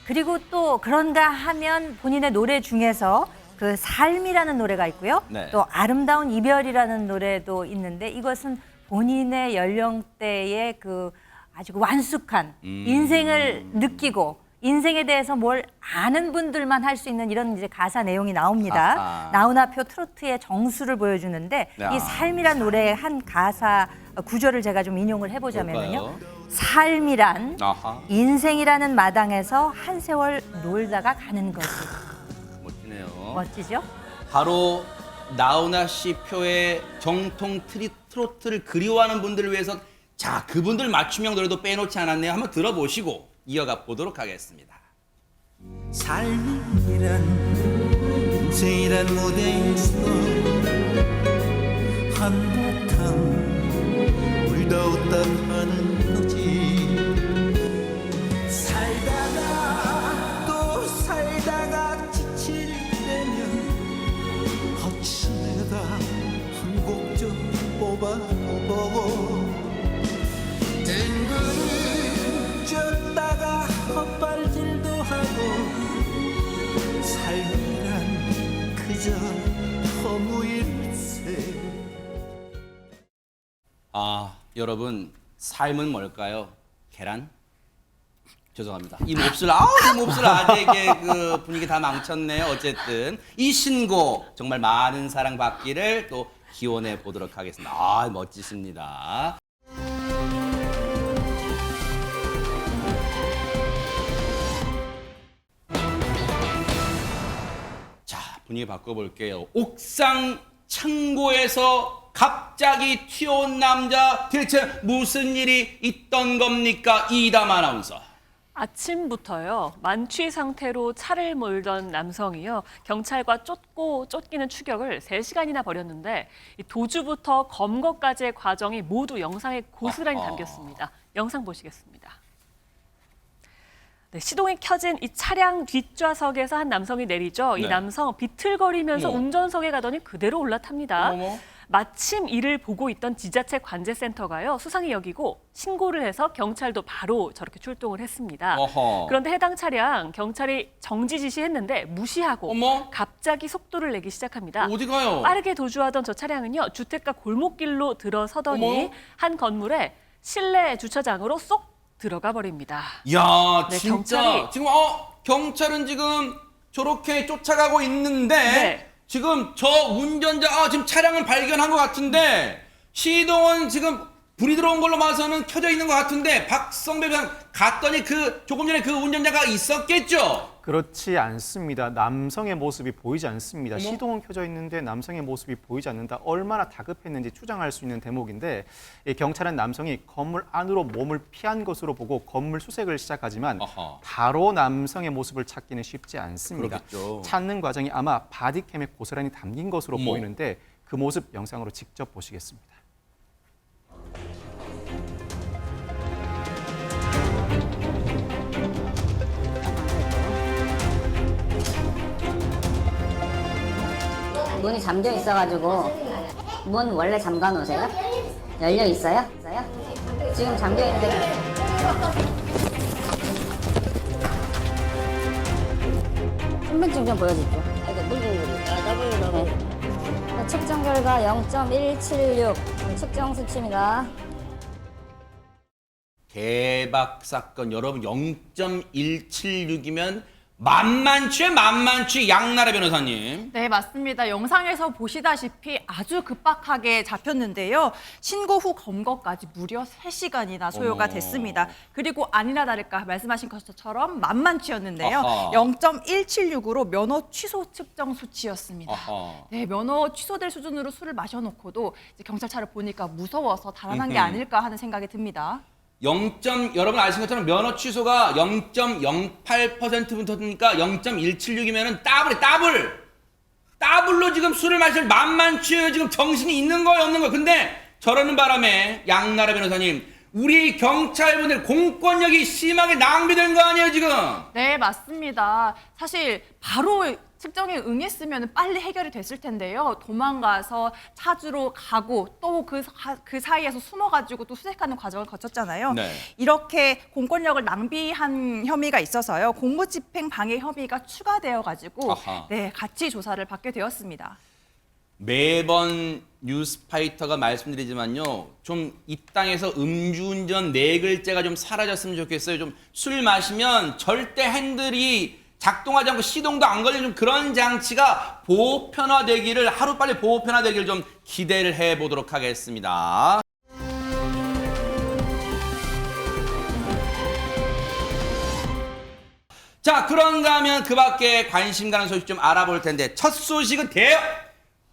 그리고 또 그런가 하면 본인의 노래 중에서 그 삶이라는 노래가 있고요. 네. 또 아름다운 이별이라는 노래도 있는데 이것은 본인의 연령대의 그 아주 완숙한 인생을 느끼고 인생에 대해서 뭘 아는 분들만 할 수 있는 이런 이제 가사 내용이 나옵니다. 아하. 나훈아표 트로트의 정수를 보여주는데 야. 이 삶이란 노래의 한 가사 구절을 제가 좀 인용을 해보자면요. 뭘까요? 삶이란 아하. 인생이라는 마당에서 한 세월 놀다가 가는 거지. 멋지네요. 멋지죠? 바로 나훈아 씨 표의 정통 트로트를 그리워하는 분들을 위해서 자 그분들 맞춤형 노래도 빼놓지 않았네요. 한번 들어보시고 이어가 보도록 하겠습니다. 삶이란 인생이란 무대에서 한바탕 울다 웃다 가는 거지. 살다가 또 살다가 지칠 때면 혹시나 한 곡 좀 뽑아보고 뜬구름 쫓다가 헛발질도 하고 삶이란 그저 허무일세. 아 여러분 삶은 뭘까요? 계란? 죄송합니다. 이 몹쓸 아재의 그 분위기 다 망쳤네요. 어쨌든 이 신곡 정말 많은 사랑 받기를 또 기원해 보도록 하겠습니다. 아 멋지십니다. 자 분위기 바꿔볼게요. 옥상 창고에서 갑자기 튀어온 남자 대체 무슨 일이 있던 겁니까? 이담 아나운서. 아침부터요. 만취 상태로 차를 몰던 남성이요. 경찰과 쫓기는 추격을 3시간이나 벌였는데 이 도주부터 검거까지의 과정이 모두 영상에 고스란히 담겼습니다. 영상 보시겠습니다. 네, 시동이 켜진 이 차량 뒷좌석에서 한 남성이 내리죠. 이 네. 남성 비틀거리면서 어머. 운전석에 가더니 그대로 올라탑니다. 어머머. 마침 이를 보고 있던 지자체 관제센터가요. 수상히 여기고 신고를 해서 경찰도 바로 저렇게 출동을 했습니다. 어허. 그런데 해당 차량 경찰이 정지 지시했는데 무시하고 어머. 갑자기 속도를 내기 시작합니다. 어디 가요? 빠르게 도주하던 저 차량은요. 주택가 골목길로 들어서더니 어머. 한 건물의 실내 주차장으로 쏙 들어가 버립니다. 야 네, 진짜 경찰이- 지금 경찰은 지금 저렇게 쫓아가고 있는데 네. 지금 저 운전자 지금 차량을 발견한 것 같은데 시동은 지금 불이 들어온 걸로 봐서는 켜져 있는 것 같은데 박성배 변호사 갔더니 그 조금 전에 그 운전자가 있었겠죠? 그렇지 않습니다. 남성의 모습이 보이지 않습니다. 어머. 시동은 켜져 있는데 남성의 모습이 보이지 않는다. 얼마나 다급했는지 추정할 수 있는 대목인데 이 경찰은 남성이 건물 안으로 몸을 피한 것으로 보고 건물 수색을 시작하지만 아하. 바로 남성의 모습을 찾기는 쉽지 않습니다. 그렇겠죠. 찾는 과정이 아마 바디캠에 고스란히 담긴 것으로 어머. 보이는데 그 모습 영상으로 직접 보시겠습니다. 문이 잠겨 있어가지고 문 원래 잠가 놓으세요? 열려 있어요? 지금 잠겨 있는데. 신분증 좀 보여주십시오. 측정 결과 0.176 측정 수치입니다. 대박 사건 여러분 0.176이면 만만치 양나라 변호사님. 네, 맞습니다. 영상에서 보시다시피 아주 급박하게 잡혔는데요. 신고 후 검거까지 무려 3시간이나 소요가 어머. 됐습니다. 그리고 아니나 다를까 말씀하신 것처럼 만만치였는데요. 아하. 0.176으로 면허 취소 측정 수치였습니다. 아하. 네, 면허 취소될 수준으로 술을 마셔놓고도 이제 경찰차를 보니까 무서워서 달아난 게 음흠. 아닐까 하는 생각이 듭니다. 여러분 아시는 것처럼 면허 취소가 0.08%부터니까 0.176이면은 더블로 지금 술을 마실 만만치 지금 정신이 있는 거예요, 없는 거예요. 근데 저러는 바람에 양나라 변호사님, 우리 경찰분들 공권력이 심하게 낭비된 거 아니에요, 지금? 네, 맞습니다. 사실 바로 측정에 응했으면 빨리 해결이 됐을 텐데요. 도망가서 찾으러 가고 또 그 사이에서 숨어가지고 또 수색하는 과정을 거쳤잖아요. 네. 이렇게 공권력을 낭비한 혐의가 있어서요. 공무집행 방해 혐의가 추가되어가지고 아하. 네, 같이 조사를 받게 되었습니다. 매번 뉴스파이터가 말씀드리지만요, 좀 이 땅에서 음주운전 4글자가 좀 사라졌으면 좋겠어요. 좀 술 마시면 절대 핸들이 작동하지 않고 시동도 안 걸리는 좀 그런 장치가 보편화되기를, 하루빨리 보편화되기를 좀 기대를 해보도록 하겠습니다. 자, 그런가 하면 그 밖에 관심 가는 소식 좀 알아볼 텐데, 첫 소식은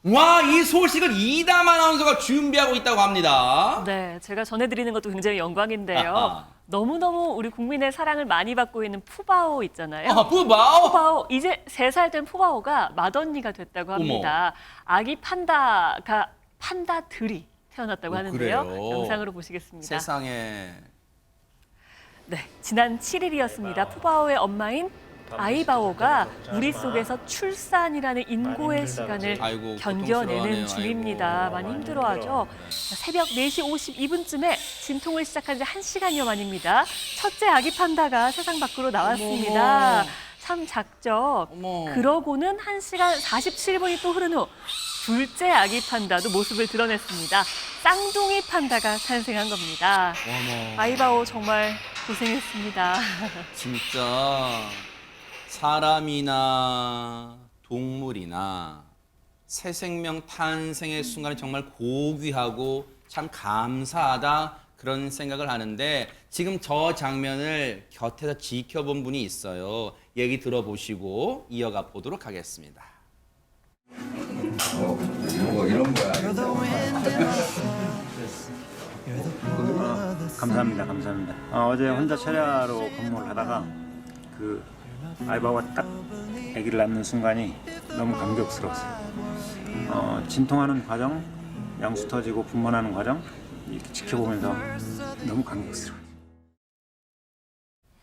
이 소식을 이담 아나운서가 준비하고 있다고 합니다. 네, 제가 전해드리는 것도 굉장히 영광인데요. 아하. 너무너무 우리 국민의 사랑을 많이 받고 있는 푸바오 있잖아요. 뿌바오? 푸바오, 이제 3살 된 푸바오가 맏언니가 됐다고 합니다. 아기 판다들이 태어났다고 하는데요. 그래요? 영상으로 보시겠습니다. 세상에. 네, 지난 7일이었습니다. 푸바오의 엄마인 아이바오가 우리 속에서 출산이라는 인고의 시간을 아이고, 견뎌내는 고통스러워하네요. 중입니다. 아이고. 많이 힘들어하죠. 새벽 4시 52분쯤에 진통을 시작한 지 1시간여 만입니다. 첫째 아기 판다가 세상 밖으로 나왔습니다. 어머. 참 작죠. 어머. 그러고는 1시간 47분이 또 흐른 후 둘째 아기 판다도 모습을 드러냈습니다. 쌍둥이 판다가 탄생한 겁니다. 어머. 아이바오 정말 고생했습니다. 진짜 사람이나 동물이나 새 생명 탄생의 순간이 정말 고귀하고 참 감사하다, 그런 생각을 하는데, 지금 저 장면을 곁에서 지켜본 분이 있어요. 얘기 들어보시고 이어가 보도록 하겠습니다. 감사합니다. 어제 혼자 차례로 근무를 하다가 그 아이바오가 딱 아기를 낳는 순간이 너무 감격스러웠어요. 진통하는 과정, 양수 터지고 분만하는 과정 이렇게 지켜보면서 너무 감격스러워요.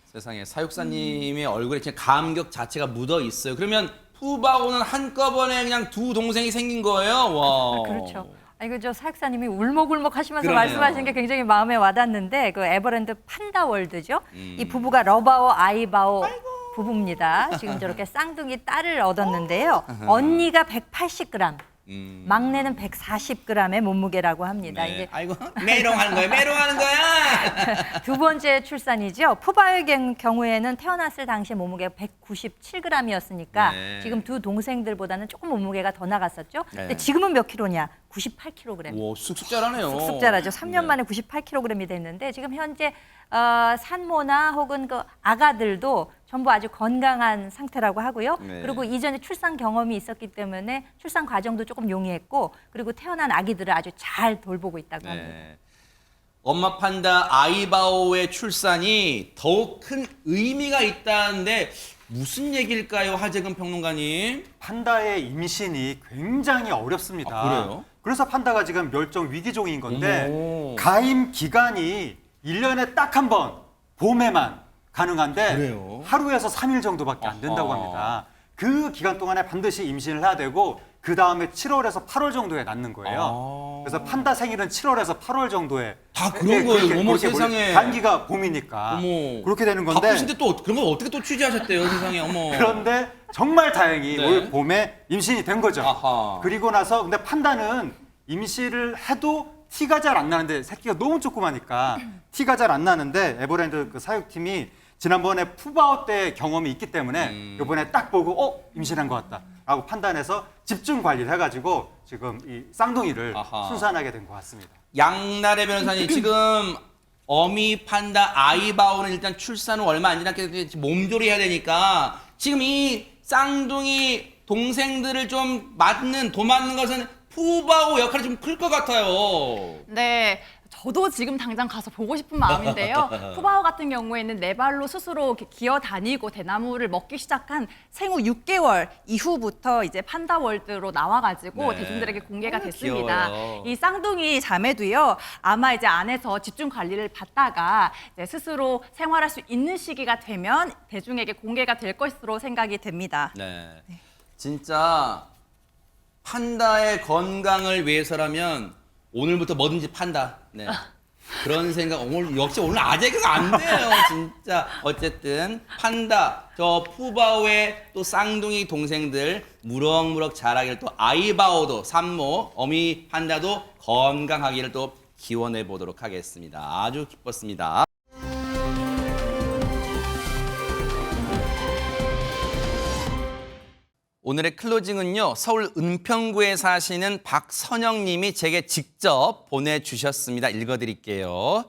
세상에, 사육사님의 얼굴에 진짜 감격 자체가 묻어 있어요. 그러면 푸바오는 한꺼번에 그냥 두 동생이 생긴 거예요? 와. 그렇죠. 이거 저 사육사님이 울먹울먹 하시면서 그러네요. 말씀하시는 게 굉장히 마음에 와닿는데, 그 에버랜드 판다월드죠. 음. 이 부부가 러바오 아이바오 부부입니다. 지금 저렇게 쌍둥이 딸을 얻었는데요. 언니가 180g, 막내는 140g의 몸무게라고 합니다. 네. 이게 아이고, 메롱하는 거야. 두 번째 출산이죠. 푸바오의 경우에는 태어났을 당시 몸무게가 197g이었으니까 네. 지금 두 동생들보다는 조금 몸무게가 더 나갔었죠. 네. 근데 지금은 몇 킬로냐? 98kg. 오, 쑥쑥 자라네요. 쑥쑥 자라죠. 3년 네. 만에 98kg이 됐는데, 지금 현재 산모나 혹은 그 아가들도 전부 아주 건강한 상태라고 하고요. 네. 그리고 이전에 출산 경험이 있었기 때문에 출산 과정도 조금 용이했고, 그리고 태어난 아기들을 아주 잘 돌보고 있다고 합니다. 네. 엄마 판다 아이바오의 출산이 더욱 큰 의미가 있다는데 무슨 얘기일까요, 하재근 평론가님? 판다의 임신이 굉장히 어렵습니다. 아, 그래요? 그래서 판다가 지금 멸종 위기종인 건데, 어머. 가임 기간이 1년에 딱 한 번, 봄에만 가능한데 그래요? 하루에서 3일 정도밖에 안 된다고 아하. 합니다. 그 기간 동안에 반드시 임신을 해야 되고, 그 다음에 7월에서 8월 정도에 낳는 거예요. 그래서 판다 생일은 7월에서 8월 정도에 다 그런 거예요. 어머, 그렇게 세상에. 단기가 봄이니까 어머. 그렇게 되는 건데 바쁘신데 또 그런 걸 어떻게 또 취재하셨대요, 세상에. 어머. 그런데 정말 다행히 네. 올 봄에 임신이 된 거죠. 아하. 그리고 나서 근데 판다는 임신을 해도 티가 잘 안 나는데 새끼가 너무 조그마니까 티가 잘 안 나는데 에버랜드 그 사육팀이 지난번에 푸바오 때 경험이 있기 때문에 이번에 딱 보고 임신한 것 같다라고 판단해서 집중 관리를 해가지고 지금 이 쌍둥이를 아하. 순산하게 된 것 같습니다. 양나래 변호사님, 지금 어미 판다 아이바오는 일단 출산 후 얼마 안 지났기 몸조리해야 되니까 지금 이 쌍둥이 동생들을 좀 도맡는 것은 푸바오 역할이 좀 클 것 같아요. 네. 저도 지금 당장 가서 보고 싶은 마음인데요. 푸바오 같은 경우에는 네 발로 스스로 이렇게 기어 다니고 대나무를 먹기 시작한 생후 6개월 이후부터 이제 판다월드로 나와가지고 네. 대중들에게 공개가 너무 됐습니다. 귀여워요. 이 쌍둥이 자매도요. 아마 이제 안에서 집중 관리를 받다가 이제 스스로 생활할 수 있는 시기가 되면 대중에게 공개가 될 것으로 생각이 됩니다. 네. 진짜 판다의 건강을 위해서라면 오늘부터 뭐든지 판다. 네. 그런 생각, 역시 오늘 아재 개가 안 돼요, 진짜. 어쨌든, 판다, 저 푸바오의 또 쌍둥이 동생들 무럭무럭 자라기를 또 아이바오도, 산모, 어미 판다도 건강하기를 또 기원해 보도록 하겠습니다. 아주 기뻤습니다. 오늘의 클로징은요, 서울 은평구에 사시는 박선영 님이 제게 직접 보내주셨습니다. 읽어드릴게요.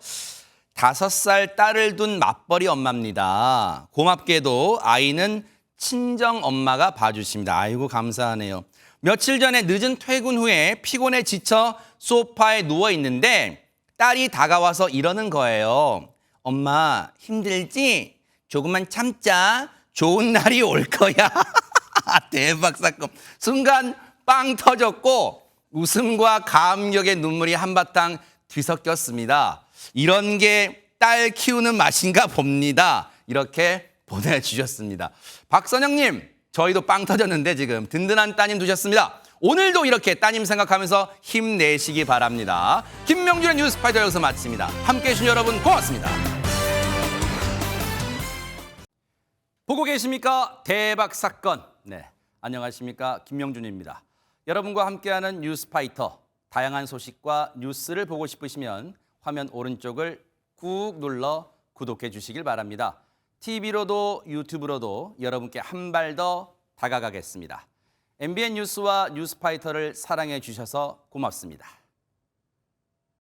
5살 딸을 둔 맞벌이 엄마입니다. 고맙게도 아이는 친정 엄마가 봐주십니다. 아이고, 감사하네요. 며칠 전에 늦은 퇴근 후에 피곤해 지쳐 소파에 누워 있는데 딸이 다가와서 이러는 거예요. 엄마, 힘들지? 조금만 참자. 좋은 날이 올 거야. 대박 사건. 순간 빵 터졌고 웃음과 감격의 눈물이 한바탕 뒤섞였습니다. 이런 게 딸 키우는 맛인가 봅니다. 이렇게 보내주셨습니다. 박선영님, 저희도 빵 터졌는데 지금 든든한 따님 두셨습니다. 오늘도 이렇게 따님 생각하면서 힘내시기 바랍니다. 김명준의 뉴스파이터 여기서 마칩니다. 함께해 주신 여러분 고맙습니다. 보고 계십니까? 대박 사건. 네, 안녕하십니까? 김명준입니다. 여러분과 함께하는 뉴스파이터. 다양한 소식과 뉴스를 보고 싶으시면 화면 오른쪽을 꾹 눌러 구독해 주시길 바랍니다. TV로도 유튜브로도 여러분께 한 발 더 다가가겠습니다. MBN 뉴스와 뉴스파이터를 사랑해 주셔서 고맙습니다.